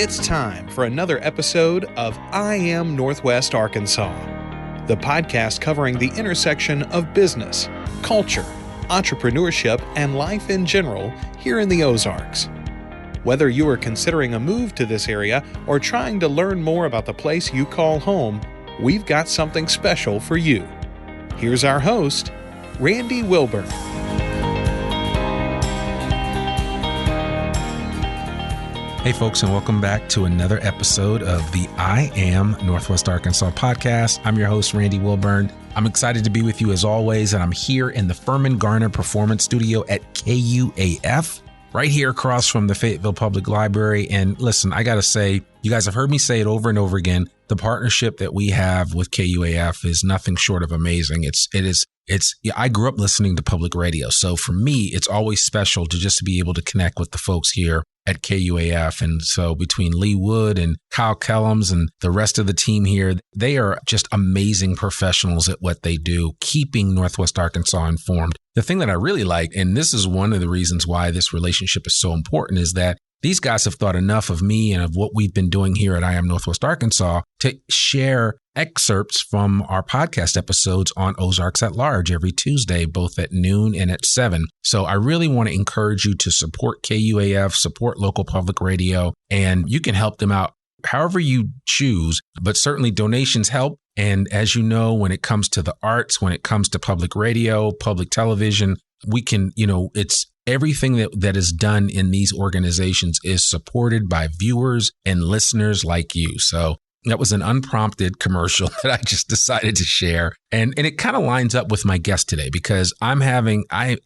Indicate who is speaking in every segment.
Speaker 1: It's time for another episode of I Am Northwest Arkansas, the podcast covering the intersection of business, culture, entrepreneurship, and life in general here in the Ozarks. Whether you are considering a move to this area or trying to learn more about the place you call home, we've got something special for you. Here's our host, Randy Wilburn.
Speaker 2: Hey folks, and welcome back to another episode of the I Am Northwest Arkansas podcast. I'm your host, Randy Wilburn. I'm excited to be with you as always, and I'm here in the Furman Garner Performance Studio at KUAF, right here across from the Fayetteville Public Library. And listen, I got to say, you guys have heard me say it over and over again. The partnership that we have with KUAF is nothing short of amazing. I grew up listening to public radio. So for me, it's always special to just be able to connect with the folks here at KUAF. And so between Lee Wood and Kyle Kellums and the rest of the team here, they are just amazing professionals at what they do, keeping Northwest Arkansas informed. The thing that I really like, and this is one of the reasons why this relationship is so important, is that these guys have thought enough of me and of what we've been doing here at I Am Northwest Arkansas to share excerpts from our podcast episodes on Ozarks at Large every Tuesday, both at noon and at 7. So I really want to encourage you to support KUAF, support local public radio, and you can help them out however you choose, but certainly donations help. And as you know, when it comes to the arts, when it comes to public radio, public television, we can, it's everything that is done in these organizations is supported by viewers and listeners like you. So that was an unprompted commercial that I just decided to share. And it kind of lines up with my guest today because I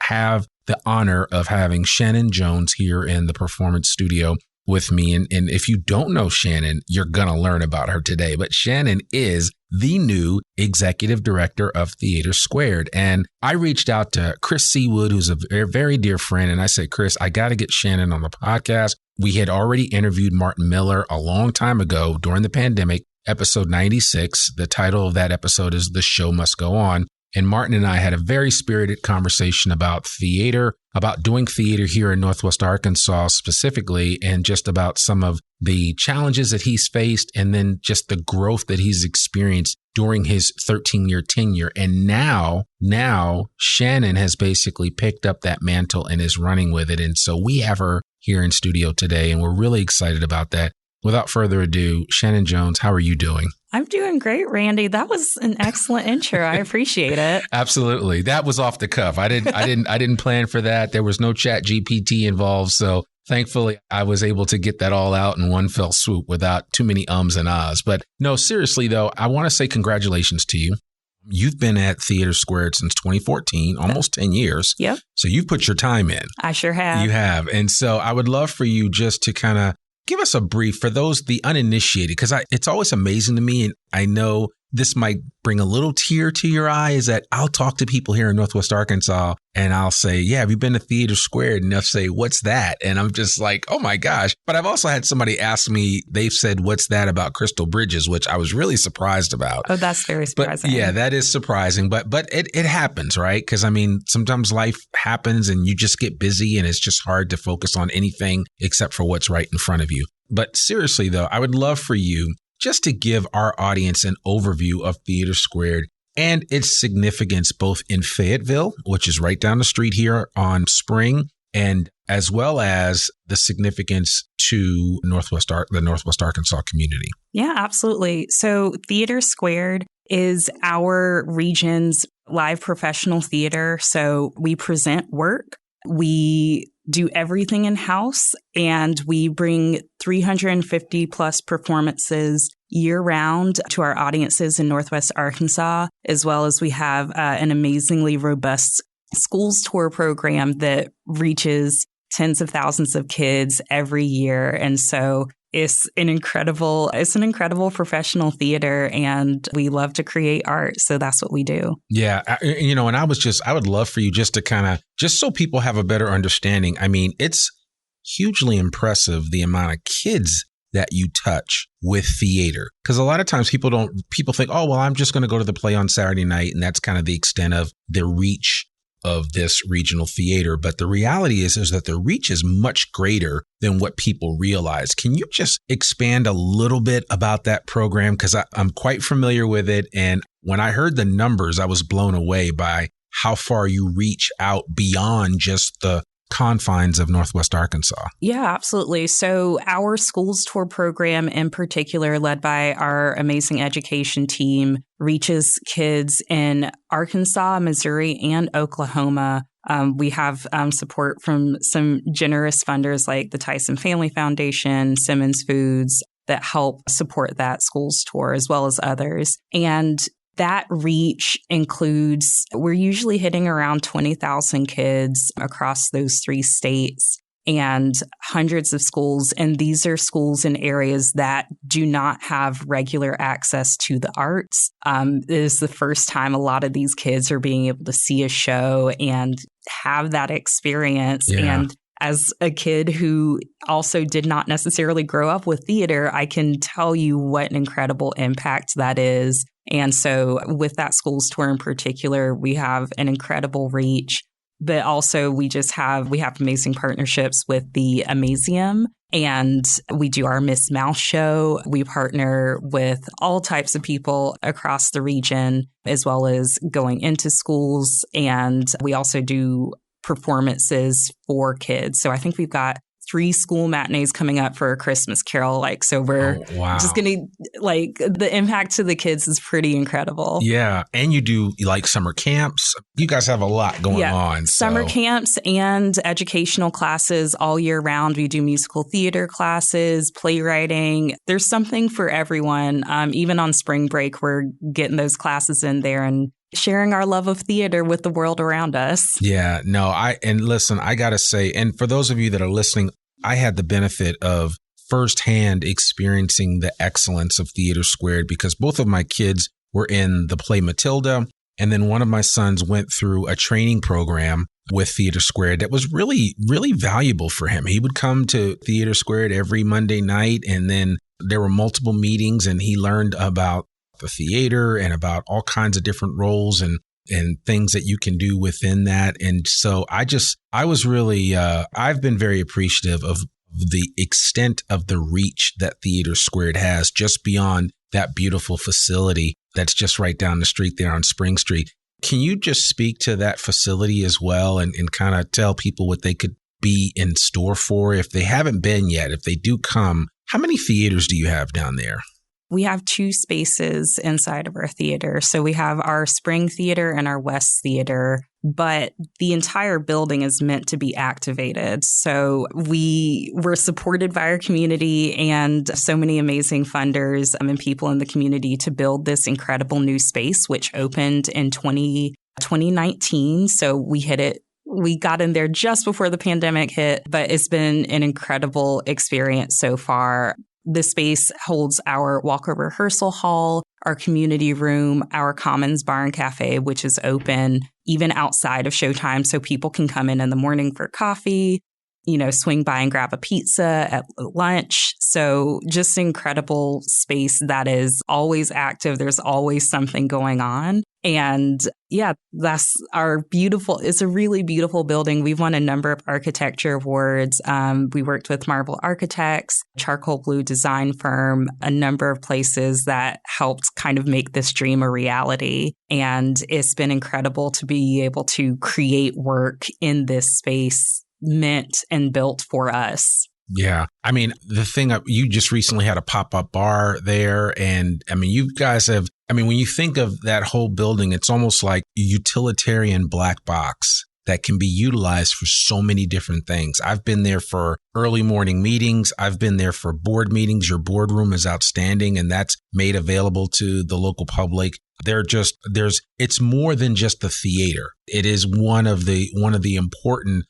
Speaker 2: have the honor of having Shannon Jones here in the performance studio with me. And if you don't know Shannon, you're going to learn about her today. But Shannon is the new executive director of Theater Squared. And I reached out to Chris Seawood, who's a very, very dear friend. And I said, Chris, I got to get Shannon on the podcast. We had already interviewed Martin Miller a long time ago during the pandemic, episode 96. The title of that episode is The Show Must Go On. And Martin and I had a very spirited conversation about theater, about doing theater here in Northwest Arkansas specifically, and just about some of the challenges that he's faced and then just the growth that he's experienced during his 13-year tenure. And now Shannon has basically picked up that mantle and is running with it. And so we have her here in studio today, and we're really excited about that. Without further ado, Shannon Jones, how are you doing?
Speaker 3: I'm doing great, Randy. That was an excellent intro. I appreciate it.
Speaker 2: Absolutely. That was off the cuff. I didn't plan for that. There was no chat GPT involved. So thankfully, I was able to get that all out in one fell swoop without too many ums and ahs. But no, seriously, though, I want to say congratulations to you. You've been at Theater Squared since 2014, almost 10 years.
Speaker 3: Yep.
Speaker 2: So you've put your time in.
Speaker 3: I sure have.
Speaker 2: You have. And so I would love for you just to kind of give us a brief for those, the uninitiated, because it's always amazing to me, and I know this might bring a little tear to your eye, is that I'll talk to people here in Northwest Arkansas and I'll say, yeah, have you been to Theater Squared? And they'll say, what's that? And I'm just like, oh my gosh. But I've also had somebody ask me, they've said, what's that about Crystal Bridges, which I was really surprised about.
Speaker 3: Oh, that's very surprising.
Speaker 2: But yeah, that is surprising. But it happens, right? Because I mean, sometimes life happens and you just get busy and it's just hard to focus on anything except for what's right in front of you. But seriously, though, I would love for you just to give our audience an overview of Theater Squared and its significance both in Fayetteville, which is right down the street here on Spring, and as well as the significance to the Northwest Arkansas community.
Speaker 3: Yeah, absolutely. So Theater Squared is our region's live professional theater. So we present work. We do everything in-house, and we bring 350 plus performances year-round to our audiences in Northwest Arkansas, as well as we have an amazingly robust schools tour program that reaches tens of thousands of kids every year. And so it's an incredible professional theater, and we love to create art. So that's what we do.
Speaker 2: Yeah. And I would love for you just to just so people have a better understanding. I mean, it's hugely impressive the amount of kids that you touch with theater. Because a lot of times people think, oh, well, I'm just going to go to the play on Saturday night. And that's kind of the extent of their reach of this regional theater. But the reality is that the reach is much greater than what people realize. Can you just expand a little bit about that program? Because I'm quite familiar with it. And when I heard the numbers, I was blown away by how far you reach out beyond just the confines of Northwest Arkansas.
Speaker 3: Yeah, absolutely. So our schools tour program in particular, led by our amazing education team, reaches kids in Arkansas, Missouri, and Oklahoma. We have support from some generous funders like the Tyson Family Foundation, Simmons Foods, that help support that schools tour, as well as others. And that reach includes, we're usually hitting around 20,000 kids across those 3 states and hundreds of schools. And these are schools in areas that do not have regular access to the arts. It is the first time a lot of these kids are being able to see a show and have that experience.
Speaker 2: Yeah.
Speaker 3: And as a kid who also did not necessarily grow up with theater, I can tell you what an incredible impact that is. And so with that schools tour in particular, we have an incredible reach, but also we have amazing partnerships with the Amazium, and we do our Miss Mouse show. We partner with all types of people across the region, as well as going into schools. And we also do performances for kids. So I think we've got 3 school matinees coming up for a Christmas Carol. So we're just going to, the impact to the kids is pretty incredible.
Speaker 2: Yeah. And you do summer camps. You guys have a lot going on.
Speaker 3: Summer camps and educational classes all year round. We do musical theater classes, playwriting. There's something for everyone. Even on spring break, we're getting those classes in there and sharing our love of theater with the world around us.
Speaker 2: Yeah, no, and listen, I got to say, and for those of you that are listening, I had the benefit of firsthand experiencing the excellence of Theater Squared because both of my kids were in the play Matilda. And then one of my sons went through a training program with Theater Squared that was really, really valuable for him. He would come to Theater Squared every Monday night, and then there were multiple meetings, and he learned about the theater and about all kinds of different roles and things that you can do within that. And so I was really, I've been very appreciative of the extent of the reach that Theater Squared has just beyond that beautiful facility that's just right down the street there on Spring Street. Can you just speak to that facility as well and kind of tell people what they could be in store for if they haven't been yet, if they do come? How many theaters do you have down there?
Speaker 3: We have 2 spaces inside of our theater. So we have our Spring Theater and our West Theater, but the entire building is meant to be activated. So we were supported by our community and so many amazing funders and people in the community to build this incredible new space, which opened in 2019. So we hit it. We got in there just before the pandemic hit, but it's been an incredible experience so far. The space holds our walker rehearsal hall, our community room, our Commons Bar and Cafe, which is open even outside of showtime. So people can come in the morning for coffee, swing by and grab a pizza at lunch. So just incredible space that is always active. There's always something going on. And yeah, that's it's a really beautiful building. We've won a number of architecture awards. We worked with Marble Architects, Charcoal Blue Design Firm, a number of places that helped kind of make this dream a reality. And it's been incredible to be able to create work in this space meant and built for us.
Speaker 2: Yeah. I mean, the thing, you just recently had a pop-up bar there. And I mean, you guys have, when you think of that whole building, it's almost like a utilitarian black box that can be utilized for so many different things. I've been there for early morning meetings. I've been there for board meetings. Your boardroom is outstanding, and that's made available to the local public. It's more than just the theater. It is one of the important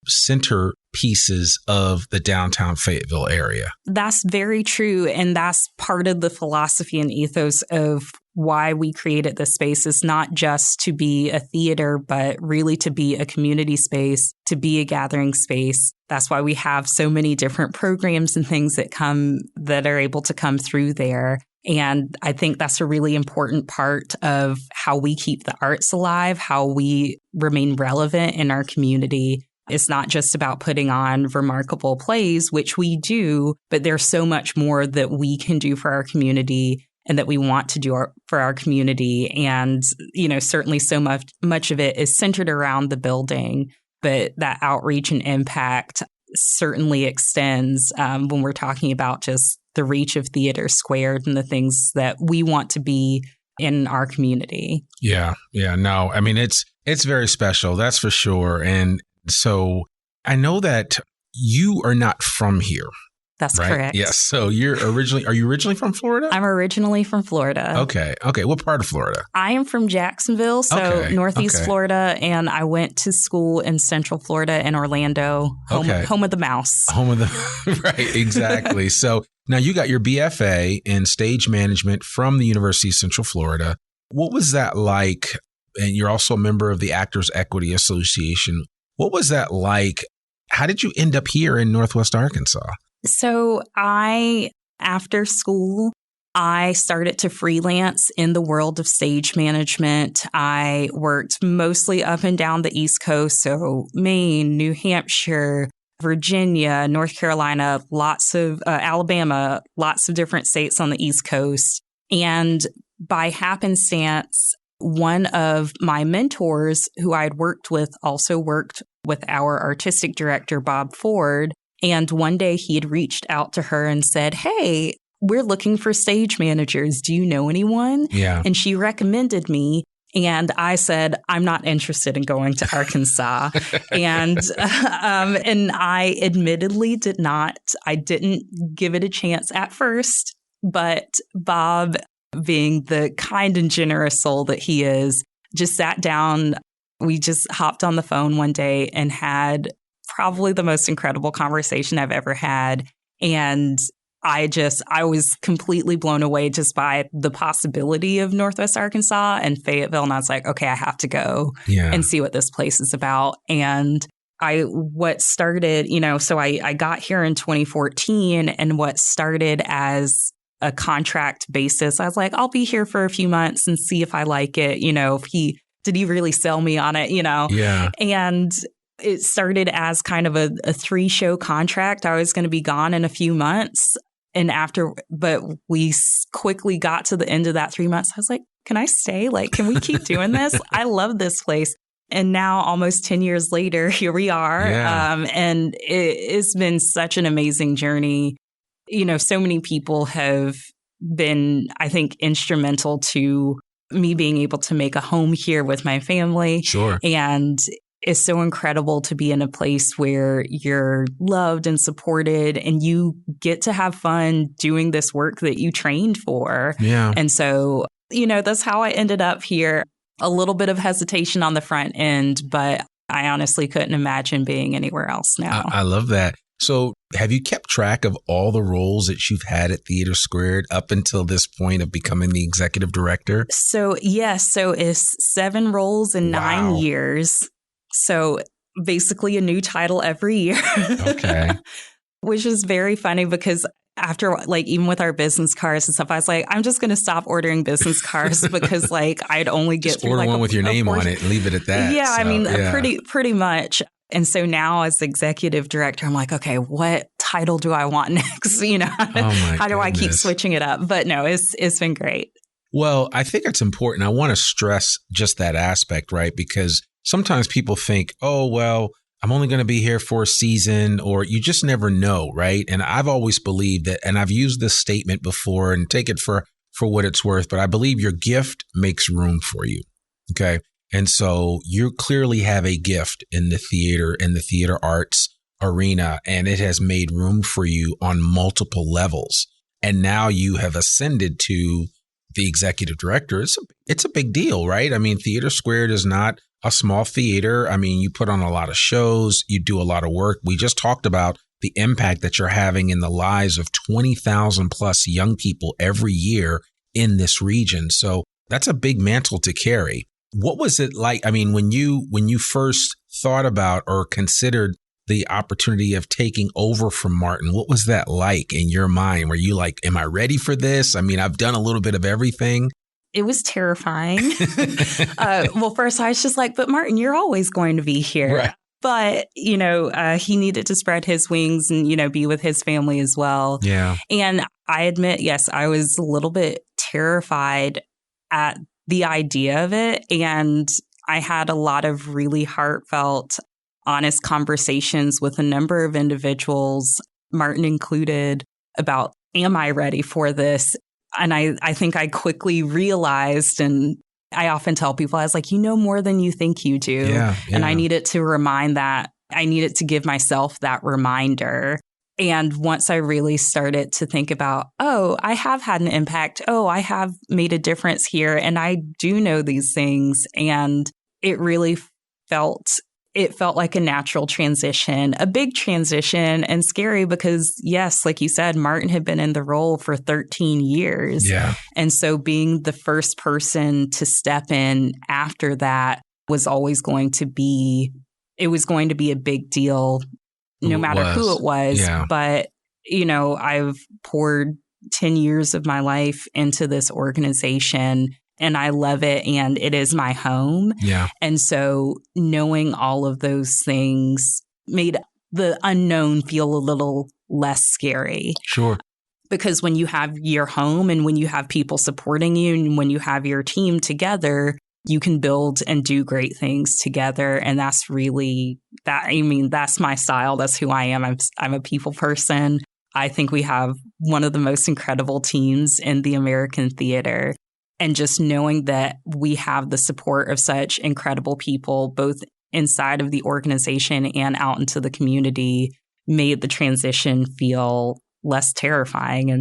Speaker 2: center pieces of the downtown Fayetteville area.
Speaker 3: That's very true. And that's part of the philosophy and ethos of why we created this space. Is not just to be a theater, but really to be a community space, to be a gathering space. That's why we have so many different programs and things that are able to come through there. And I think that's a really important part of how we keep the arts alive, how we remain relevant in our community. It's not just about putting on remarkable plays, which we do, but there's so much more that we can do for our community and that we want to do for our community. And, certainly so much of it is centered around the building, but that outreach and impact certainly extends when we're talking about just the reach of Theater Squared and the things that we want to be in our community.
Speaker 2: Yeah. No, I mean, it's very special. That's for sure. And so I know that you are not from here.
Speaker 3: That's
Speaker 2: right?
Speaker 3: correct.
Speaker 2: Yes. So are you originally from Florida?
Speaker 3: I'm originally from Florida.
Speaker 2: Okay. What part of Florida?
Speaker 3: I am from Jacksonville, so Northeast Florida, and I went to school in Central Florida in Orlando, home of the mouse.
Speaker 2: Right, exactly. So now you got your BFA in stage management from the University of Central Florida. What was that like? And you're also a member of the Actors Equity Association. What was that like? How did you end up here in Northwest Arkansas?
Speaker 3: So after school, I started to freelance in the world of stage management. I worked mostly up and down the East Coast, so Maine, New Hampshire, Virginia, North Carolina, lots of Alabama, lots of different states on the East Coast. And by happenstance, one of my mentors who I had worked with also worked with our artistic director, Bob Ford. And one day he had reached out to her and said, "Hey, we're looking for stage managers. Do you know anyone?"
Speaker 2: Yeah.
Speaker 3: And she recommended me. And I said, "I'm not interested in going to Arkansas." and I admittedly didn't give it a chance at first. But Bob, being the kind and generous soul that he is, just sat down. We just hopped on the phone one day and had probably the most incredible conversation I've ever had. And I was completely blown away just by the possibility of Northwest Arkansas and Fayetteville. And I was like, okay, I have to go and see what this place is about. And I got here in 2014, and what started as a contract basis, I was like, I'll be here for a few months and see if I like it. Did he really sell me on it?
Speaker 2: Yeah.
Speaker 3: And it started as kind of a 3-show contract. I was going to be gone in a few months. But we quickly got to the end of that 3 months. I was like, can I stay? Can we keep doing this? I love this place. And now almost 10 years later, here we are.
Speaker 2: Yeah.
Speaker 3: And it's been such an amazing journey. So many people have been, I think, instrumental to me being able to make a home here with my family.
Speaker 2: Sure.
Speaker 3: And it's so incredible to be in a place where you're loved and supported and you get to have fun doing this work that you trained for.
Speaker 2: Yeah.
Speaker 3: And so, that's how I ended up here. A little bit of hesitation on the front end, but I honestly couldn't imagine being anywhere else now.
Speaker 2: I love that. So have you kept track of all the roles that you've had at Theater Squared up until this point of becoming the executive director?
Speaker 3: So, yes. So it's 7 roles in 9 years. So basically a new title every year.
Speaker 2: Okay.
Speaker 3: Which is very funny because after even with our business cards and stuff, I was like, I'm just going to stop ordering business cards because I'd only get
Speaker 2: just order one with your name on it and leave it at that.
Speaker 3: Yeah. So, pretty much. And so now as executive director, I'm like, okay, what title do I want next? How do I keep switching it up? But no, it's been great.
Speaker 2: Well, I think it's important. I want to stress just that aspect, right? Because sometimes people think, oh, well, I'm only going to be here for a season, or you just never know, right? And I've always believed that, and I've used this statement before, and take it for what it's worth, but I believe your gift makes room for you, okay? And so you clearly have a gift in the theater arts arena, and it has made room for you on multiple levels. And now you have ascended to the executive director. It's a big deal, right? I mean, Theater Squared is not a small theater. I mean, you put on a lot of shows, you do a lot of work. We just talked about the impact that you're having in the lives of 20,000 plus young people every year in this region. So that's a big mantle to carry. What was it like? I mean, when you first thought about or considered the opportunity of taking over from Martin, what was that like in your mind? Were you like, am I ready for this? I mean, I've done a little bit of everything.
Speaker 3: It was terrifying. Well, first I was just like, but Martin, you're always going to be here.
Speaker 2: Right.
Speaker 3: But, he needed to spread his wings and, be with his family as well.
Speaker 2: Yeah.
Speaker 3: And I admit, yes, I was a little bit terrified at the idea of it. And I had a lot of really heartfelt, honest conversations with a number of individuals, Martin included, about, am I ready for this? And I think I quickly realized, and I often tell people, I was like, you know more than you think you do.
Speaker 2: Yeah.
Speaker 3: And I needed to remind that. I needed to give myself that reminder. And once I really started to think about, oh, I have had an impact. Oh, I have made a difference here. And I do know these things. And it really felt like a natural transition, a big transition, and scary because, yes, like you said, Martin had been in the role for 13 years.
Speaker 2: Yeah.
Speaker 3: And so being the first person to step in after that was always going to be a big deal, no matter who it was.
Speaker 2: Yeah.
Speaker 3: But, I've poured 10 years of my life into this organization. And I love it, and it is my home.
Speaker 2: Yeah.
Speaker 3: And so knowing all of those things made the unknown feel a little less scary.
Speaker 2: Sure.
Speaker 3: Because when you have your home and when you have people supporting you and when you have your team together, you can build and do great things together. And that's really that's my style. That's who I am. I'm a people person. I think we have one of the most incredible teams in the American theater. And just knowing that we have the support of such incredible people, both inside of the organization and out into the community, made the transition feel less terrifying.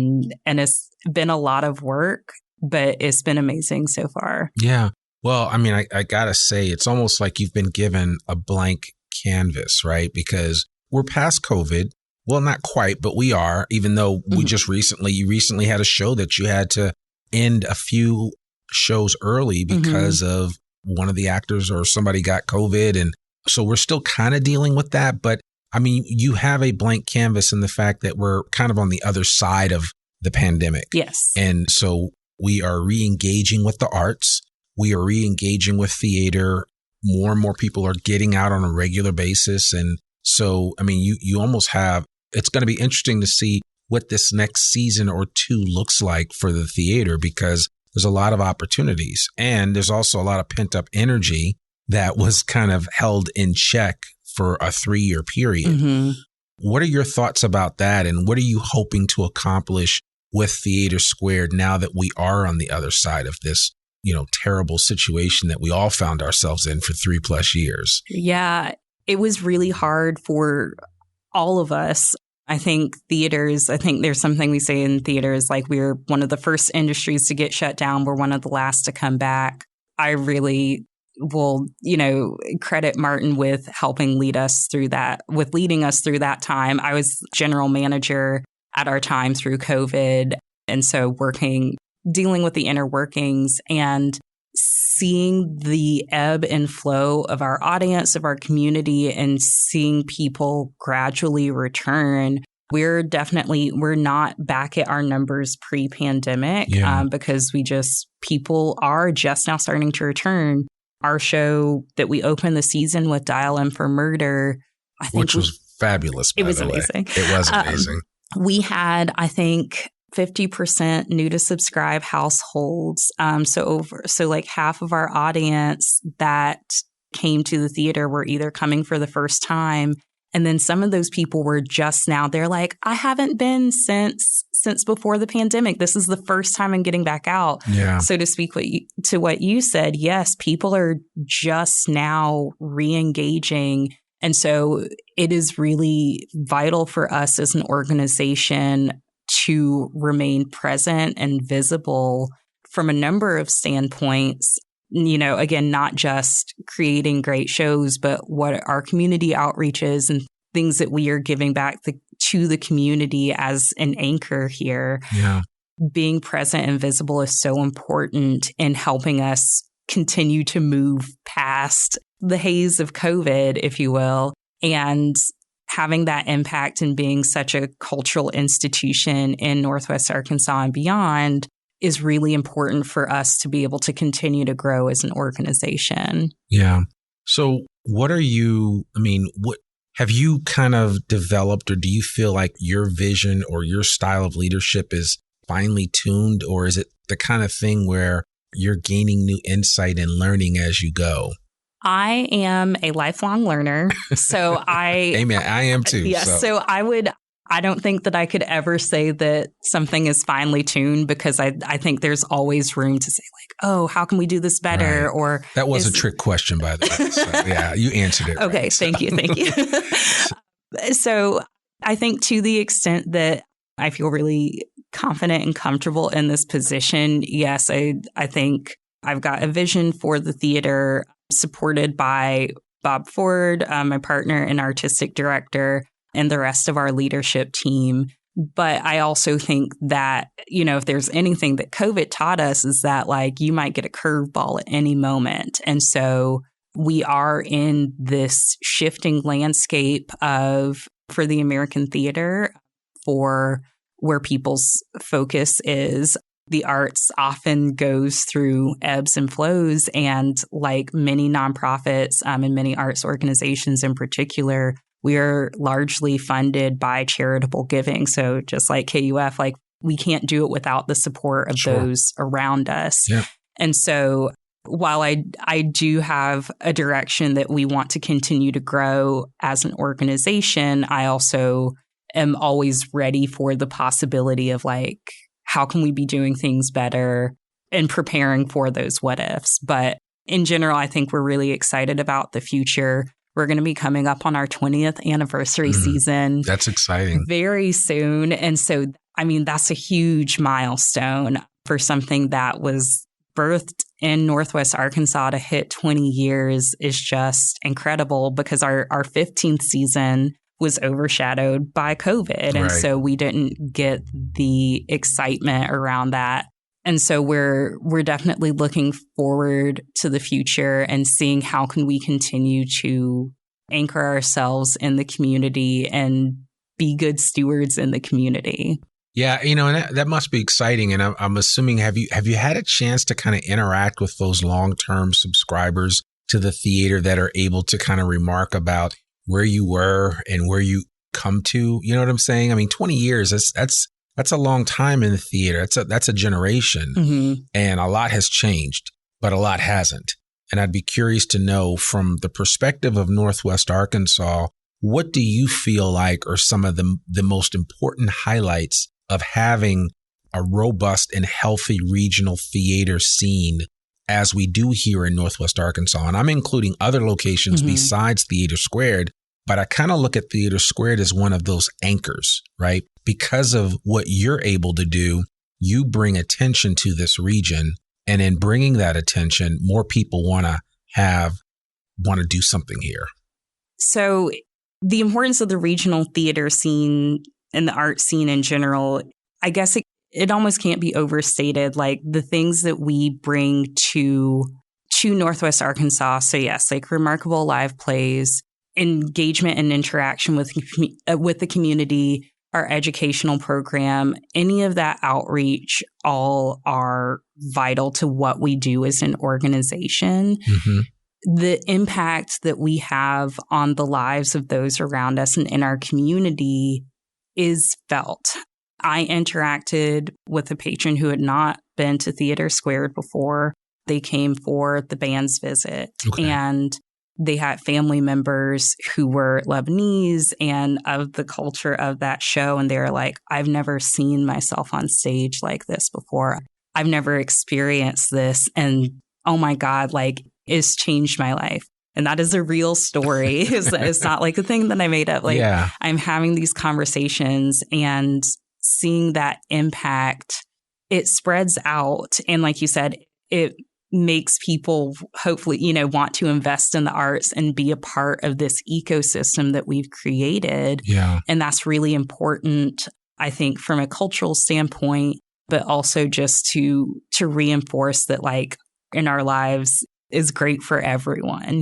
Speaker 3: And it's been a lot of work, but it's been amazing so far.
Speaker 2: Yeah. Well, I mean, I got to say, it's almost like you've been given a blank canvas, right? Because we're past COVID. Well, not quite, but we are, even though you recently had a show that you had to end a few shows early because of one of the actors or somebody got COVID. And so we're still kind of dealing with that. But I mean, you have a blank canvas in the fact that we're kind of on the other side of the pandemic.
Speaker 3: Yes.
Speaker 2: And so we are re-engaging with the arts. We are re-engaging with theater. More and more people are getting out on a regular basis. And so, I mean, you almost have, it's going to be interesting to see what this next season or two looks like for the theater, because there's a lot of opportunities and there's also a lot of pent up energy that was kind of held in check for a 3-year period. What are your thoughts about that? And what are you hoping to accomplish with Theater Squared now that we are on the other side of this, terrible situation that we all found ourselves in for 3+ years?
Speaker 3: Yeah, it was really hard for all of us. I think there's something we say in theaters, like we're one of the first industries to get shut down. We're one of the last to come back. I really will, credit Martin with helping leading us through that time. I was general manager at our time through COVID. And so dealing with the inner workings and seeing the ebb and flow of our audience, of our community, and seeing people gradually return. We're not back at our numbers pre-pandemic because people are just now starting to return. Our show that we opened the season with, Dial M for Murder,
Speaker 2: which was fabulous.
Speaker 3: It was amazing.
Speaker 2: It was amazing.
Speaker 3: We had, I think, 50% new to subscribe households. So like half of our audience that came to the theater were either coming for the first time. And then some of those people were just now, they're like, I haven't been since before the pandemic. This is the first time I'm getting back out.
Speaker 2: Yeah.
Speaker 3: So to speak to what you said, yes, people are just now re-engaging. And so it is really vital for us as an organization to remain present and visible from a number of standpoints. Again, not just creating great shows, but what our community outreaches and things that we are giving back to the community as an anchor here.
Speaker 2: Yeah.
Speaker 3: Being present and visible is so important in helping us continue to move past the haze of COVID, if you will, and having that impact and being such a cultural institution in Northwest Arkansas and beyond is really important for us to be able to continue to grow as an organization.
Speaker 2: Yeah. So what have you kind of developed, or do you feel like your vision or your style of leadership is finely tuned, or is it the kind of thing where you're gaining new insight and learning as you go?
Speaker 3: I am a lifelong learner. So
Speaker 2: Amen. I am too.
Speaker 3: Yes. So I don't think that I could ever say that something is finely tuned, because I think there's always room to say like, oh, how can we do this better?
Speaker 2: Right.
Speaker 3: Or
Speaker 2: that was a trick question, by the way. So, yeah, you answered it.
Speaker 3: Okay.
Speaker 2: Right,
Speaker 3: Thank you. So I think to the extent that I feel really confident and comfortable in this position, yes, I think I've got a vision for the theater supported by Bob Ford, my partner and artistic director, and the rest of our leadership team. But I also think that, if there's anything that COVID taught us is that like you might get a curveball at any moment. And so we are in this shifting landscape for the American theater, for where people's focus is. The arts often goes through ebbs and flows, and like many nonprofits and many arts organizations in particular, we are largely funded by charitable giving. So just like KUF, like we can't do it without the support of those around us.
Speaker 2: Yeah.
Speaker 3: And so while I do have a direction that we want to continue to grow as an organization, I also am always ready for the possibility of like, how can we be doing things better, and preparing for those what ifs. But in general, I think we're really excited about the future. We're going to be coming up on our 20th anniversary season.
Speaker 2: That's exciting.
Speaker 3: Very soon. And so, that's a huge milestone for something that was birthed in Northwest Arkansas. To hit 20 years is just incredible, because our 15th season was overshadowed by COVID. And so we didn't get the excitement around that. And so we're definitely looking forward to the future and seeing how can we continue to anchor ourselves in the community and be good stewards in the community.
Speaker 2: Yeah, and that must be exciting. And I'm assuming, have you had a chance to kind of interact with those long-term subscribers to the theater that are able to kind of remark about where you were and where you come to? You know what I'm saying? 20 years, that's a long time in the theater. That's a generation. Mm-hmm. And a lot has changed, but a lot hasn't. And I'd be curious to know, from the perspective of Northwest Arkansas, what do you feel like are some of the most important highlights of having a robust and healthy regional theater scene as we do here in Northwest Arkansas? And I'm including other locations besides Theater Squared, but I kind of look at Theater Squared as one of those anchors, right? Because of what you're able to do, you bring attention to this region. And in bringing that attention, more people want to do something here. So
Speaker 3: the importance of the regional theater scene and the art scene in general, I guess it almost can't be overstated. Like the things that we bring to Northwest Arkansas. So yes, like remarkable live plays, engagement and interaction with the community, our educational program, any of that outreach, all are vital to what we do as an organization. Mm-hmm. The impact that we have on the lives of those around us and in our community is felt. I interacted with a patron who had not been to Theater Squared before. They came for the band's visit, and they had family members who were Lebanese and of the culture of that show. And they were like, I've never seen myself on stage like this before. I've never experienced this. And oh my God, like it's changed my life. And that is a real story. It's not like a thing that I made up. Like I'm having these conversations and seeing that impact, it spreads out. And like you said, it makes people hopefully, want to invest in the arts and be a part of this ecosystem that we've created. Yeah. And that's really important, I think, from a cultural standpoint, but also just to reinforce that like in our lives is great for everyone,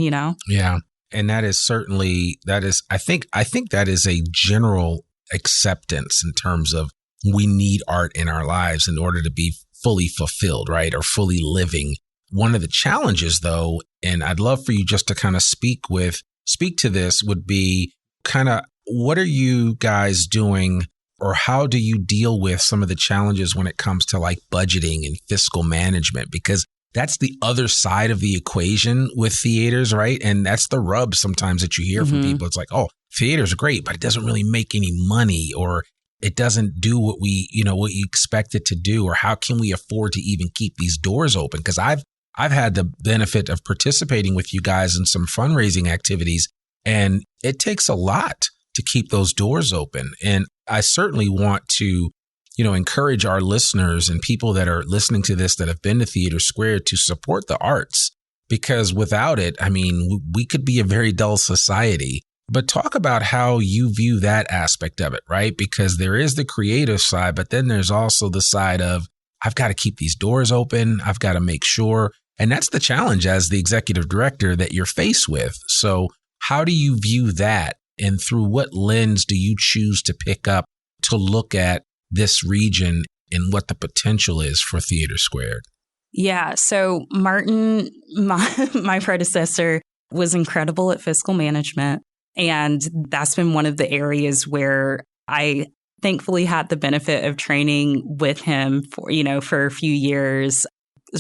Speaker 2: Yeah. And I think that is a general acceptance in terms of we need art in our lives in order to be fully fulfilled, right? Or fully living. One of the challenges though, and I'd love for you just to kind of speak to this, would be kind of what are you guys doing, or how do you deal with some of the challenges when it comes to like budgeting and fiscal management? Because that's the other side of the equation with theaters, right? And that's the rub sometimes that you hear from people. It's like, oh, theater's great, but it doesn't really make any money, or it doesn't do what what you expect it to do, or how can we afford to even keep these doors open? Because I've had the benefit of participating with you guys in some fundraising activities, and it takes a lot to keep those doors open. And I certainly want to encourage our listeners and people that are listening to this that have been to Theater Squared to support the arts, because without it, I mean, we could be a very dull society. But talk about how you view that aspect of it, right? Because there is the creative side, but then there's also the side of, I've got to keep these doors open. I've got to make sure. And that's the challenge as the executive director that you're faced with. So how do you view that? And through what lens do you choose to pick up to look at this region and what the potential is for Theater Squared?
Speaker 3: Yeah. So Martin, my predecessor, was incredible at fiscal management. And that's been one of the areas where I thankfully had the benefit of training with him for a few years,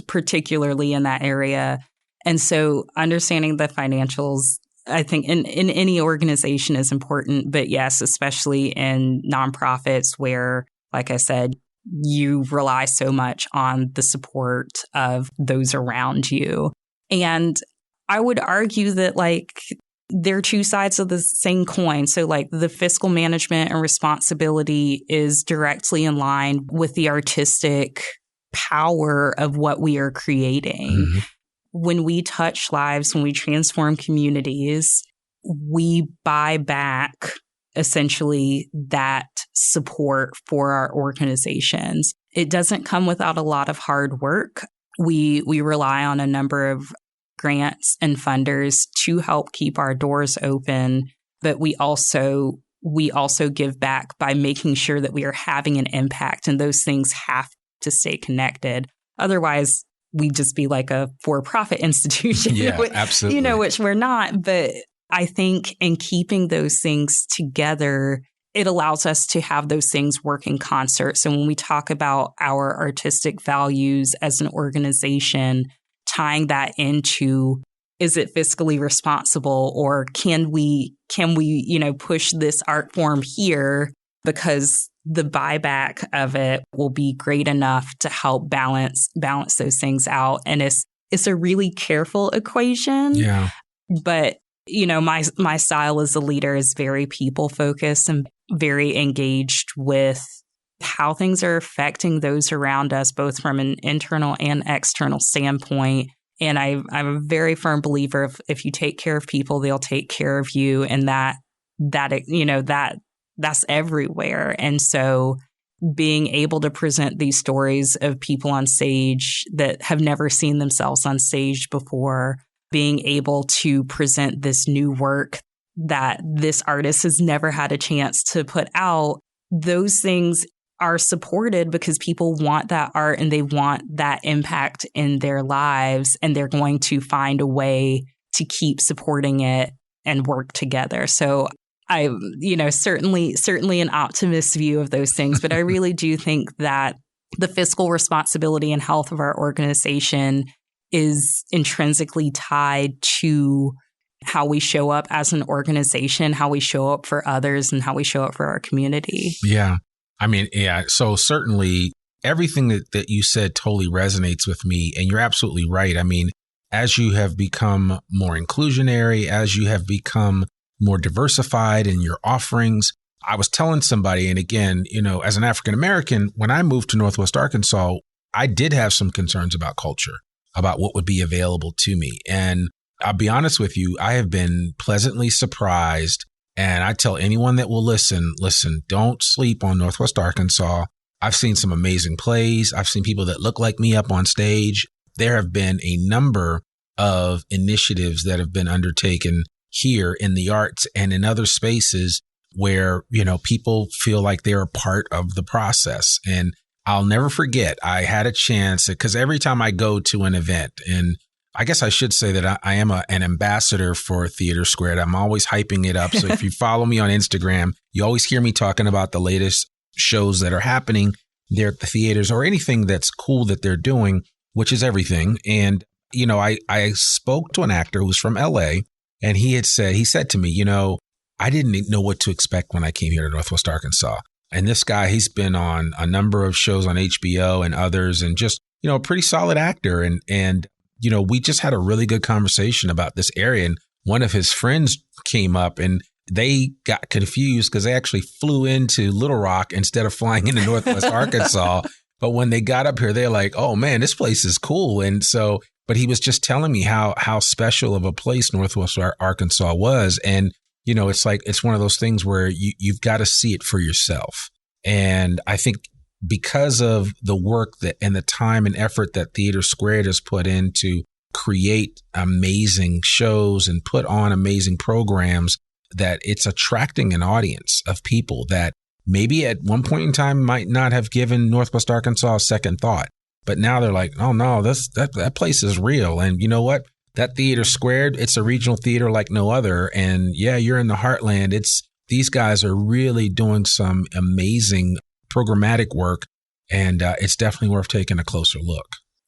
Speaker 3: particularly in that area. And so understanding the financials, I think in any organization is important. But yes, especially in nonprofits where, like I said, you rely so much on the support of those around you. And I would argue that they're two sides of the same coin. So the fiscal management and responsibility is directly in line with the artistic power of what we are creating. Mm-hmm. When we touch lives, when we transform communities, we buy back essentially that support for our organizations. It doesn't come without a lot of hard work. We rely on a number of grants and funders to help keep our doors open, but we also give back by making sure that we are having an impact, and those things have to stay connected. Otherwise, we'd just be like a for-profit institution,
Speaker 2: absolutely.
Speaker 3: Which we're not. But I think in keeping those things together, it allows us to have those things work in concert. So when we talk about our artistic values as an organization, tying that into, is it fiscally responsible, or can we push this art form here because the buyback of it will be great enough to help balance those things out. And it's a really careful equation.
Speaker 2: Yeah.
Speaker 3: But my style as a leader is very people focused and very engaged with how things are affecting those around us, both from an internal and external standpoint. And I'm a very firm believer of if you take care of people, they'll take care of you, and that's everywhere. And so being able to present these stories of people on stage that have never seen themselves on stage before, being able to present this new work that this artist has never had a chance to put out, those things are supported because people want that art and they want that impact in their lives, and they're going to find a way to keep supporting it and work together. So I, certainly an optimist view of those things, but I really do think that the fiscal responsibility and health of our organization is intrinsically tied to how we show up as an organization, how we show up for others, and how we show up for our community.
Speaker 2: Yeah. I mean, yeah. So certainly everything that you said totally resonates with me. And you're absolutely right. I mean, as you have become more inclusionary, as you have become more diversified in your offerings, I was telling somebody, and again, as an African American, when I moved to Northwest Arkansas, I did have some concerns about culture, about what would be available to me. And I'll be honest with you, I have been pleasantly surprised. And I tell anyone that will listen, don't sleep on Northwest Arkansas. I've seen some amazing plays. I've seen people that look like me up on stage. There have been a number of initiatives that have been undertaken here in the arts and in other spaces where, people feel like they're a part of the process. And I'll never forget, I had a chance, because every time I go to an event, and I guess I should say that I am an ambassador for Theater Squared. I'm always hyping it up. So if you follow me on Instagram, you always hear me talking about the latest shows that are happening there at the theaters or anything that's cool that they're doing, which is everything. And, I spoke to an actor who was from LA, and he said to me, I didn't know what to expect when I came here to Northwest Arkansas. And this guy, he's been on a number of shows on HBO and others, and just, a pretty solid actor. And we just had a really good conversation about this area. And one of his friends came up and they got confused because they actually flew into Little Rock instead of flying into Northwest Arkansas. But when they got up here, they're like, oh man, this place is cool. And so, but he was just telling me how special of a place Northwest Arkansas was. And, it's like, it's one of those things where you've got to see it for yourself. And I think because of the work and the time and effort that Theater Squared has put in to create amazing shows and put on amazing programs, that it's attracting an audience of people that maybe at one point in time might not have given Northwest Arkansas a second thought. But now they're like, oh no, that place is real. And you know what? That Theater Squared, it's a regional theater like no other. And yeah, you're in the heartland. These guys are really doing some amazing programmatic work, and it's definitely worth taking a closer look.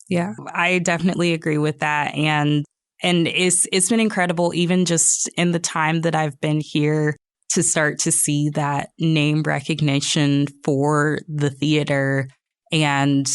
Speaker 3: Yeah, I definitely agree with that. And it's been incredible, even just in the time that I've been here, to start to see that name recognition for the theater. And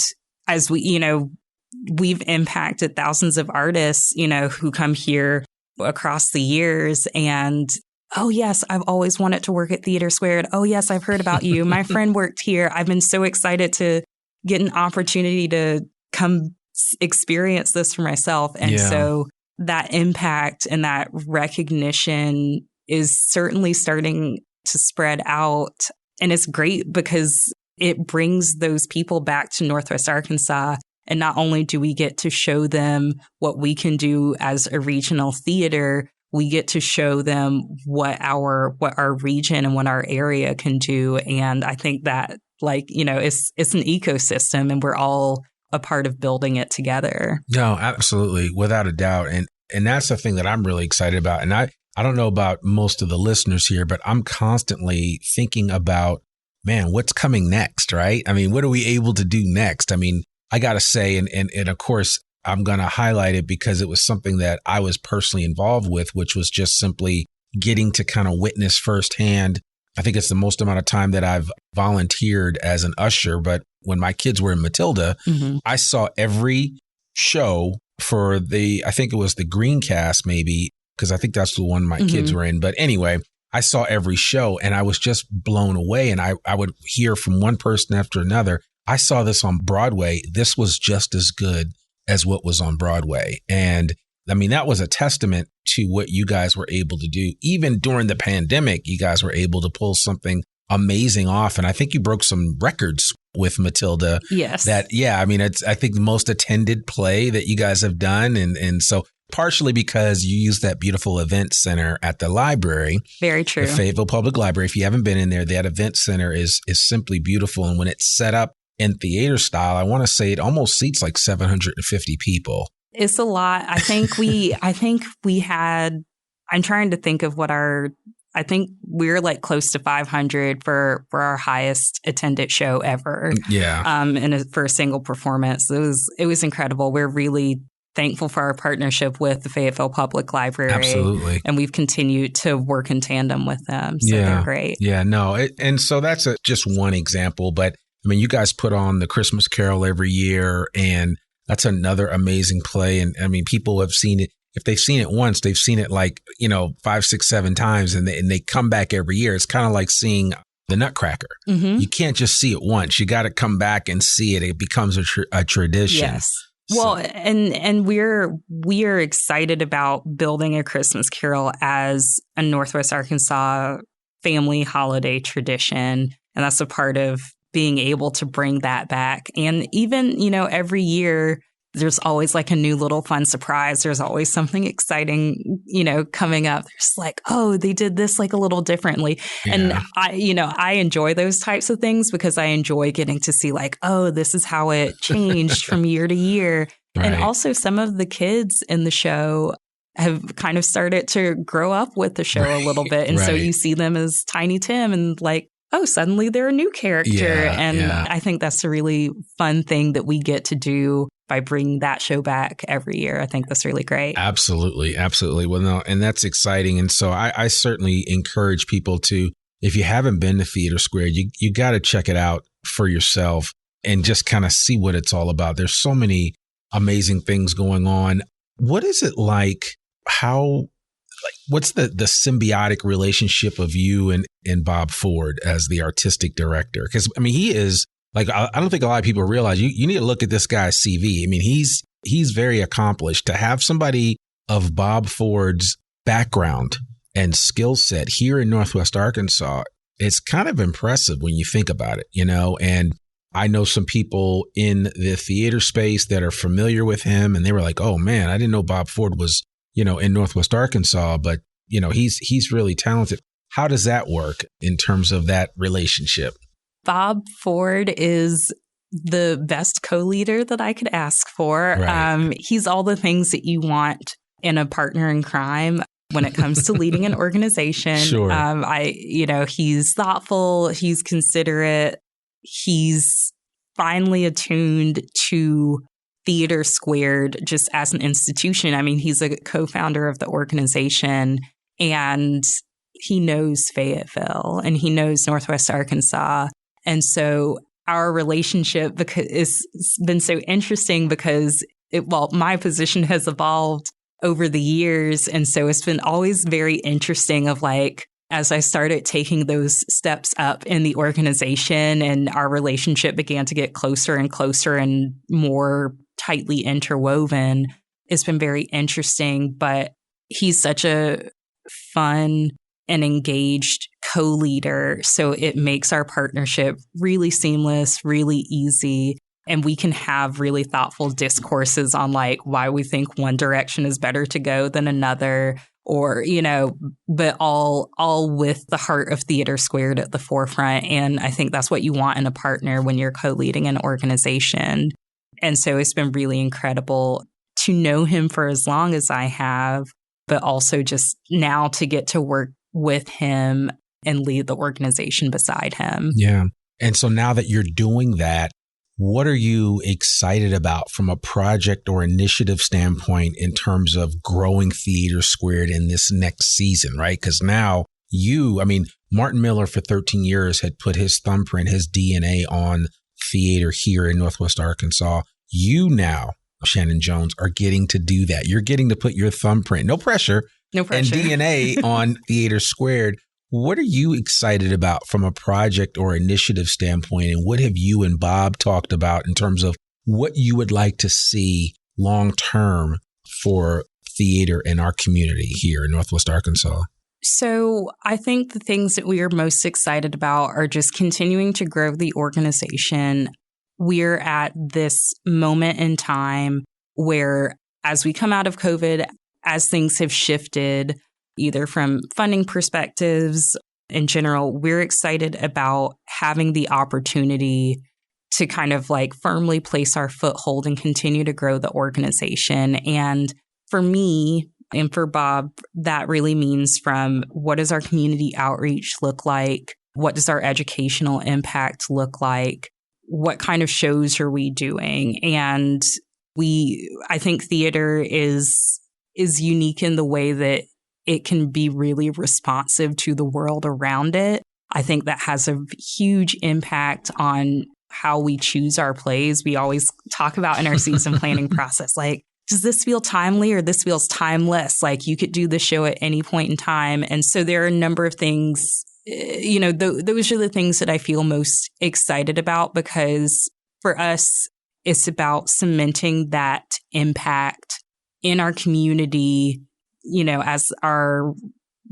Speaker 3: as we've impacted thousands of artists, who come here across the years. And, oh, yes, I've always wanted to work at Theater Squared. Oh, yes, I've heard about you. My friend worked here. I've been so excited to get an opportunity to come experience this for myself. And so that impact and that recognition is certainly starting to spread out. And it's great because it brings those people back to Northwest Arkansas. And not only do we get to show them what we can do as a regional theater, we get to show them what our region and what our area can do. And I think that, it's an ecosystem, and we're all a part of building it together.
Speaker 2: No, absolutely. Without a doubt. And that's the thing that I'm really excited about. And I don't know about most of the listeners here, but I'm constantly thinking about, man, what's coming next, right? I mean, what are we able to do next? I mean, I got to say, and of course, I'm going to highlight it because it was something that I was personally involved with, which was just simply getting to kind of witness firsthand. I think it's the most amount of time that I've volunteered as an usher. But when my kids were in Matilda, I saw every show for I think it was the Green Cast, maybe, because I think that's the one my kids were in. But anyway, I saw every show and I was just blown away. And I would hear from one person after another, I saw this on Broadway. This was just as good as what was on Broadway. And I mean, that was a testament to what you guys were able to do. Even during the pandemic, you guys were able to pull something amazing off. And I think you broke some records with Matilda.
Speaker 3: Yes.
Speaker 2: It's, I think, the most attended play that you guys have done. And so partially because you use that beautiful event center at the library.
Speaker 3: Very true.
Speaker 2: The Fayetteville Public Library. If you haven't been in there, that event center is simply beautiful. And when it's set up in theater style, I want to say it almost seats like 750 people.
Speaker 3: It's a lot. I think we had, I'm trying to think of I think we're like close to 500 for our highest attended show ever.
Speaker 2: Yeah.
Speaker 3: For a single performance. It was incredible. We're really thankful for our partnership with the Fayetteville Public Library.
Speaker 2: Absolutely.
Speaker 3: And we've continued to work in tandem with them. So they're great.
Speaker 2: Yeah, no. And so that's just one example. But I mean, you guys put on the Christmas Carol every year, and that's another amazing play. And I mean, people have seen it. If they've seen it once, they've seen it 5, 6, 7 times, and they come back every year. It's kind of like seeing the Nutcracker. You can't just see it once. You got to come back and see it. It becomes a tradition.
Speaker 3: Yes. Well, and we are excited about building a Christmas Carol as a Northwest Arkansas family holiday tradition. And that's a part of being able to bring that back. And even, every year there's always like a new little fun surprise. There's always something exciting, coming up. There's like, oh, they did this like a little differently. Yeah. And I enjoy those types of things because I enjoy getting to see like, oh, this is how it changed from year to year. Right. And also some of the kids in the show have kind of started to grow up with the show a little bit. And so you see them as Tiny Tim and like, oh, suddenly they're a new character. I think that's a really fun thing that we get to do by bringing that show back every year. I think that's really great.
Speaker 2: Absolutely. Absolutely. Well, no, and that's exciting. And so I certainly encourage people to, if you haven't been to Theater Squared, you got to check it out for yourself and just kind of see what it's all about. There's so many amazing things going on. What is it like? What's the symbiotic relationship of you and Bob Ford as the artistic director? Because, I mean, he is like, I don't think a lot of people realize you need to look at this guy's CV. I mean, he's very accomplished. To have somebody of Bob Ford's background and skill set here in Northwest Arkansas, it's kind of impressive when you think about it, and I know some people in the theater space that are familiar with him, and they were like, oh man, I didn't know Bob Ford was, in Northwest Arkansas, but he's really talented. How does that work in terms of that relationship? Bob
Speaker 3: Ford is the best co-leader that I could ask for.
Speaker 2: Right.
Speaker 3: He's all the things that you want in a partner in crime when it comes to leading an organization.
Speaker 2: Sure.
Speaker 3: He's thoughtful, he's considerate, he's finely attuned to Theater Squared just as an institution. I mean, he's a co-founder of the organization and he knows Fayetteville and he knows Northwest Arkansas. And so our relationship has been so interesting because my position has evolved over the years. And so it's been always very interesting of like, as I started taking those steps up in the organization and our relationship began to get closer and closer and more tightly interwoven, it's been very interesting. But he's such a fun and engaged co-leader. So it makes our partnership really seamless, really easy. And we can have really thoughtful discourses on like why we think one direction is better to go than another, or, but all with the heart of Theater Squared at the forefront. And I think that's what you want in a partner when you're co-leading an organization. And so it's been really incredible to know him for as long as I have, but also just now to get to work with him and lead the organization beside him.
Speaker 2: Yeah. And so now that you're doing that, what are you excited about from a project or initiative standpoint in terms of growing Theater Squared in this next season, right? Because now Martin Miller for 13 years had put his thumbprint, his DNA on theater here in Northwest Arkansas. You now, Shannon Jones, are getting to do that. You're getting to put your thumbprint, no pressure, and DNA on Theater Squared. What are you excited about from a project or initiative standpoint? And what have you and Bob talked about in terms of what you would like to see long term for theater in our community here in Northwest Arkansas?
Speaker 3: So I think the things that we are most excited about are just continuing to grow the organization. We're at this moment in time where as we come out of COVID, as things have shifted, either from funding perspectives in general, we're excited about having the opportunity to kind of like firmly place our foothold and continue to grow the organization. And for me and for Bob, that really means from what does our community outreach look like? What does our educational impact look like? What kind of shows are we doing? And I think theater is unique in the way that it can be really responsive to the world around it. I think that has a huge impact on how we choose our plays. We always talk about in our season planning process, like, does this feel timely or this feels timeless? Like you could do the show at any point in time. And so there are a number of things, those are the things that I feel most excited about, because for us, it's about cementing that impact in our community, as our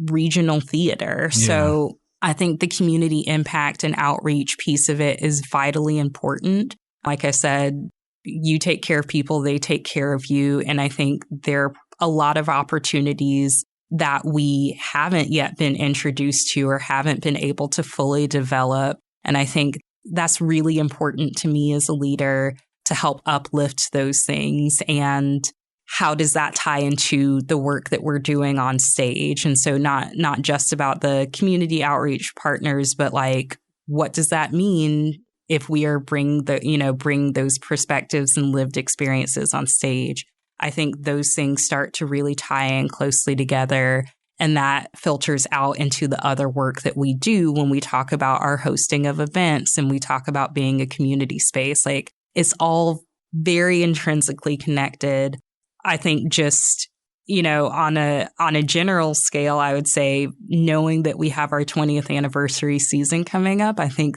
Speaker 3: regional theater. Yeah. So I think the community impact and outreach piece of it is vitally important. Like I said, you take care of people, they take care of you. And I think there are a lot of opportunities that we haven't yet been introduced to or haven't been able to fully develop. And I think that's really important to me as a leader to help uplift those things. And how does that tie into the work that we're doing on stage? And so not just about the community outreach partners, but like, what does that mean if we are bring those perspectives and lived experiences on stage? I think those things start to really tie in closely together, and that filters out into the other work that we do when we talk about our hosting of events and we talk about being a community space. Like, it's all very intrinsically connected. I think just, on a general scale, I would say knowing that we have our 20th anniversary season coming up, I think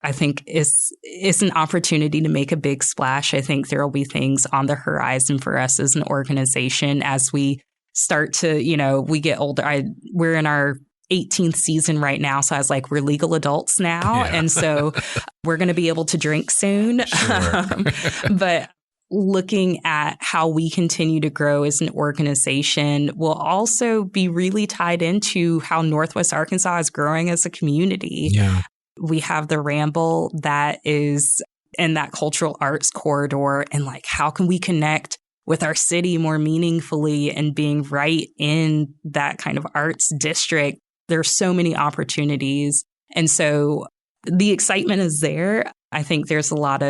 Speaker 3: it's an opportunity to make a big splash. I think there will be things on the horizon for us as an organization as we start to, we get older. We're in our 18th season right now. So I was like, we're legal adults now. Yeah. And so we're going to be able to drink soon. Sure. But looking at how we continue to grow as an organization will also be really tied into how Northwest Arkansas is growing as a community.
Speaker 2: Yeah.
Speaker 3: We have the Trailbl that is in that cultural arts corridor, and like, how can we connect with our city more meaningfully and being right in that kind of arts district? There are so many opportunities. And so the excitement is there. I think there's a lot,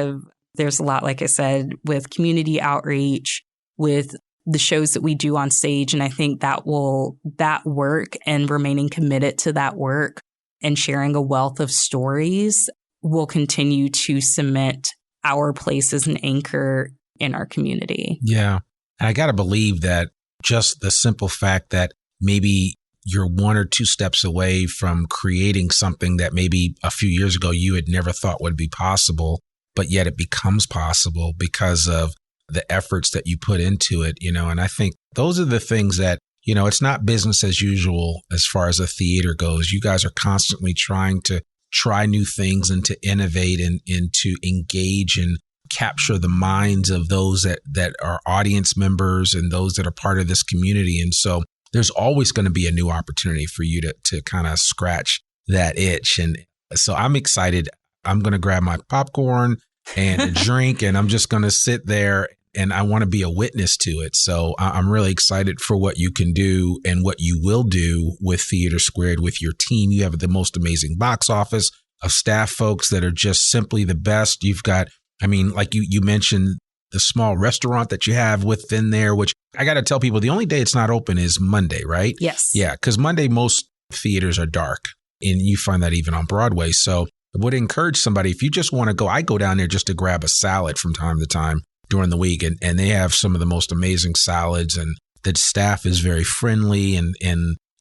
Speaker 3: like I said, with community outreach, with the shows that we do on stage. And I think that work and remaining committed to that work and sharing a wealth of stories will continue to cement our place as an anchor in our community.
Speaker 2: Yeah. And I got to believe that just the simple fact that maybe you're one or two steps away from creating something that maybe a few years ago you had never thought would be possible, but yet it becomes possible because of the efforts that you put into it, and I think those are the things that, it's not business as usual as far as a theater goes. You guys are constantly trying to try new things and to innovate and to engage and capture the minds of those that are audience members and those that are part of this community. And so there's always going to be a new opportunity for you to kind of scratch that itch. And so I'm excited. I'm going to grab my popcorn and a drink, and I'm just going to sit there, and I want to be a witness to it. So I'm really excited for what you can do and what you will do with Theater Squared, with your team. You have the most amazing box office of staff folks that are just simply the best. You've got, like you mentioned, the small restaurant that you have within there, which I got to tell people, the only day it's not open is Monday, right?
Speaker 3: Yes.
Speaker 2: Yeah, because Monday, most theaters are dark, and you find that even on Broadway. So I would encourage somebody, if you just want to go, I go down there just to grab a salad from time to time during the week. And they have some of the most amazing salads, and the staff is very friendly, and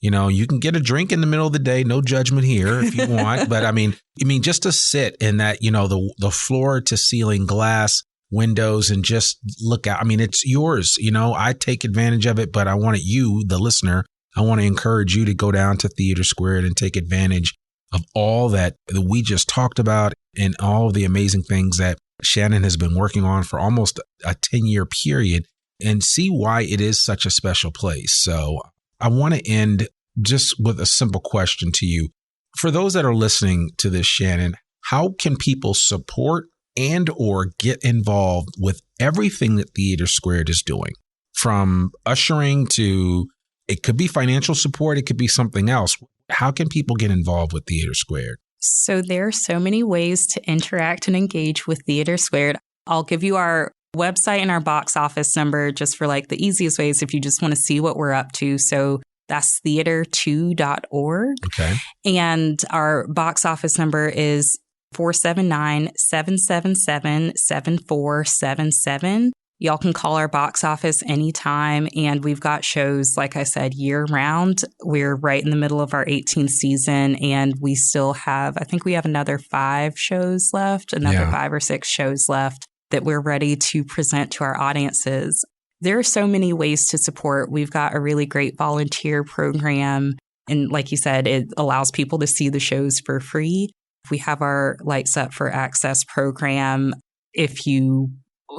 Speaker 2: you can get a drink in the middle of the day. No judgment here if you want. But I mean, just to sit in that, the floor to ceiling glass windows and just look out. It's yours. I take advantage of it, but I want you, the listener, I want to encourage you to go down to Theater Squared and take advantage of all that we just talked about and all of the amazing things that Shannon has been working on for almost a 10-year period, and see why it is such a special place. So I want to end just with a simple question to you. For those that are listening to this, Shannon, how can people support and or get involved with everything that Theater Squared is doing? From ushering to, it could be financial support, it could be something else. How can people get involved with Theater Squared?
Speaker 3: So there are so many ways to interact and engage with Theater Squared. I'll give you our website and our box office number just for like the easiest ways if you just want to see what we're up to. So that's theater2.org.
Speaker 2: Okay.
Speaker 3: And our box office number is 479-777-7477. Y'all can call our box office anytime. And we've got shows, like I said, year round. We're right in the middle of our 18th season, and we still have, I think we have another 5 shows left, 5 or 6 shows left that we're ready to present to our audiences. There are so many ways to support. We've got a really great volunteer program. And like you said, it allows people to see the shows for free. We have our Lights Up for Access program. if you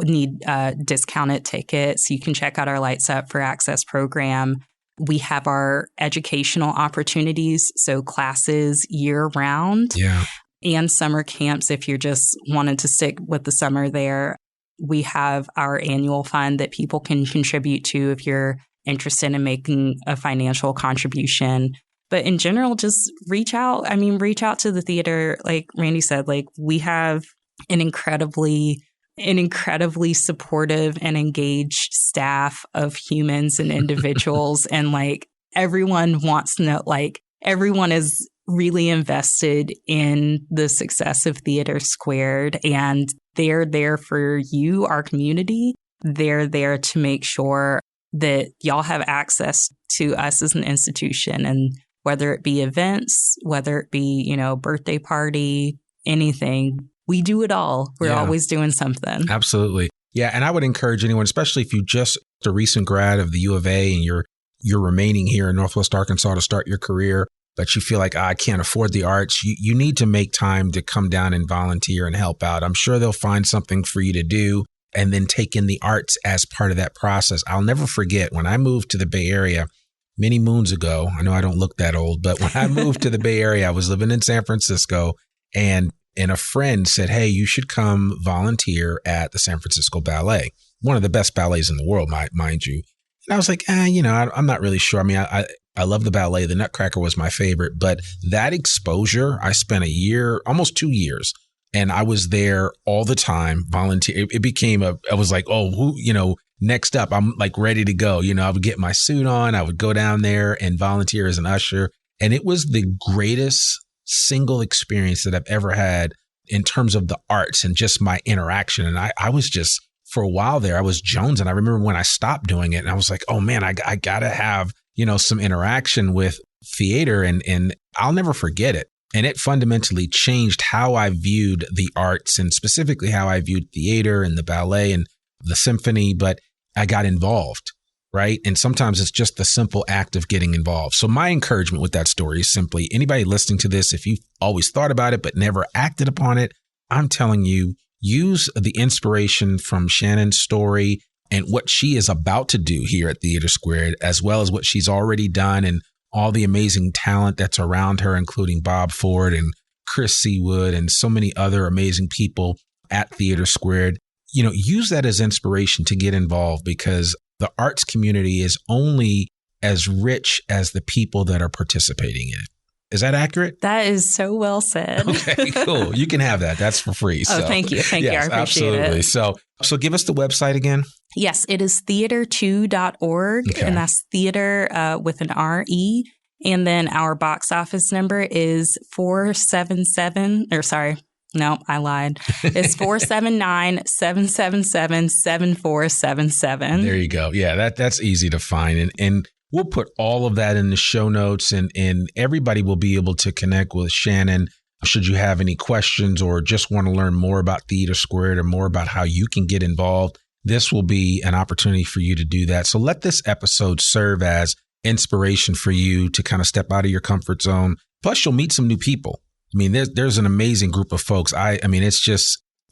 Speaker 3: need discounted tickets, you can check out our Lights Up for Access program. We have our educational opportunities, so classes year round.
Speaker 2: Yeah.
Speaker 3: And summer camps if you're just wanting to stick with the summer there. We have our annual fund that people can contribute to if you're interested in making a financial contribution. But in general, just reach out. I mean, reach out to the theater. Like Randy said, like we have an incredibly supportive and engaged staff of humans and individuals. And like everyone wants to know, like everyone is really invested in the success of Theater Squared, and they're there for you, our community. They're there to make sure that y'all have access to us as an institution, and whether it be events, whether it be, you know, birthday party, anything, we do it all. We're always doing something.
Speaker 2: Absolutely. Yeah. And I would encourage anyone, especially if you just a recent grad of the U of A and you're remaining here in Northwest Arkansas to start your career, but you feel like, I can't afford the arts, you need to make time to come down and volunteer and help out. I'm sure they'll find something for you to do and then take in the arts as part of that process. I'll never forget when I moved to the Bay Area many moons ago. I know I don't look that old, but when I moved to the Bay Area, I was living in San Francisco, and a friend said, hey, you should come volunteer at the San Francisco Ballet, one of the best ballets in the world, mind you. And I was like, I'm not really sure. I mean, I love the ballet. The Nutcracker was my favorite, but that exposure, I spent a year, almost 2 years, and I was there all the time, volunteer. It became I was like, next up, I'm like ready to go. I would get my suit on. I would go down there and volunteer as an usher. And it was the greatest single experience that I've ever had in terms of the arts and just my interaction. And I was just, for a while there, I was jonesing. I remember when I stopped doing it and I was like, oh man, I got to have, some interaction with theater, and I'll never forget it. And it fundamentally changed how I viewed the arts, and specifically how I viewed theater and the ballet and the symphony. But I got involved, right? And sometimes it's just the simple act of getting involved. So my encouragement with that story is simply, anybody listening to this, if you've always thought about it but never acted upon it, I'm telling you, use the inspiration from Shannon's story and what she is about to do here at Theater Squared, as well as what she's already done and all the amazing talent that's around her, including Bob Ford and Chris Seawood and so many other amazing people at Theater Squared. Use that as inspiration to get involved, because the arts community is only as rich as the people that are participating in it. Is that accurate?
Speaker 3: That is so well said.
Speaker 2: Okay, cool. You can have that. That's for free.
Speaker 3: Oh, thank you. Thank you. I appreciate
Speaker 2: absolutely.
Speaker 3: it.
Speaker 2: So give us the website again.
Speaker 3: Yes, it is theater2.org,
Speaker 2: Okay.
Speaker 3: and that's theater with an R-E. And then our box office number is 477, or sorry, no, I lied. It's 479-777-7477.
Speaker 2: There you go. Yeah, that's easy to find. And we'll put all of that in the show notes, and everybody will be able to connect with Shannon should you have any questions or just want to learn more about Theater Squared or more about how you can get involved. This will be an opportunity for you to do that. So let this episode serve as inspiration for you to kind of step out of your comfort zone. Plus, you'll meet some new people. I mean, there's an amazing group of folks. I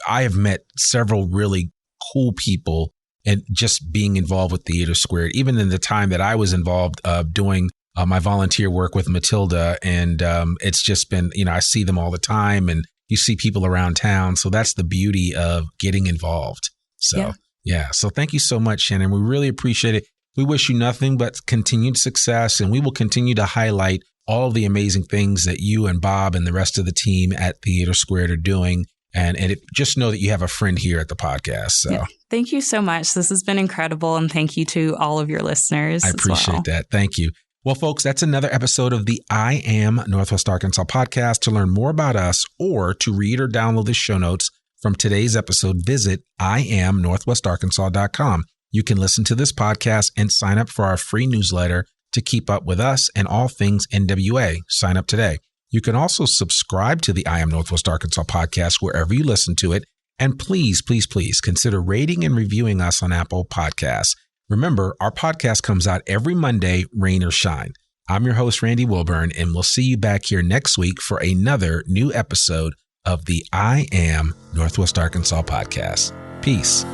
Speaker 2: have met several really cool people, and just being involved with Theater Squared, even in the time that I was involved doing my volunteer work with Matilda. And it's just been, I see them all the time, and you see people around town. So that's the beauty of getting involved. So, yeah. So thank you so much, Shannon. We really appreciate it. We wish you nothing but continued success, and we will continue to highlight all of the amazing things that you and Bob and the rest of the team at Theater Squared are doing. And just know that you have a friend here at the podcast. So
Speaker 3: yeah. Thank you so much. This has been incredible. And thank you to all of your listeners.
Speaker 2: I appreciate that. Thank you. Well, folks, that's another episode of the I Am Northwest Arkansas podcast. To learn more about us or to read or download the show notes from today's episode, visit IamNorthwestArkansas.com. You can listen to this podcast and sign up for our free newsletter to keep up with us and all things NWA. Sign up today. You can also subscribe to the I Am Northwest Arkansas podcast wherever you listen to it. And please, please, please consider rating and reviewing us on Apple Podcasts. Remember, our podcast comes out every Monday, rain or shine. I'm your host, Randy Wilburn, and we'll see you back here next week for another new episode of the I Am Northwest Arkansas podcast. Peace.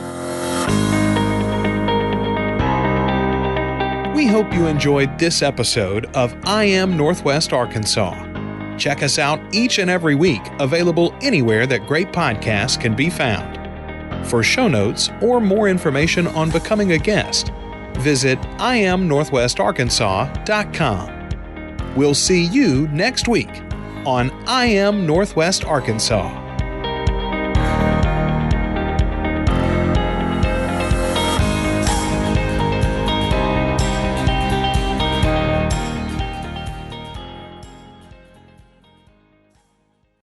Speaker 1: We hope you enjoyed this episode of I Am Northwest Arkansas. Check us out each and every week, available anywhere that great podcasts can be found. For show notes or more information on becoming a guest, visit iamnorthwestarkansas.com. We'll see you next week on I Am Northwest Arkansas.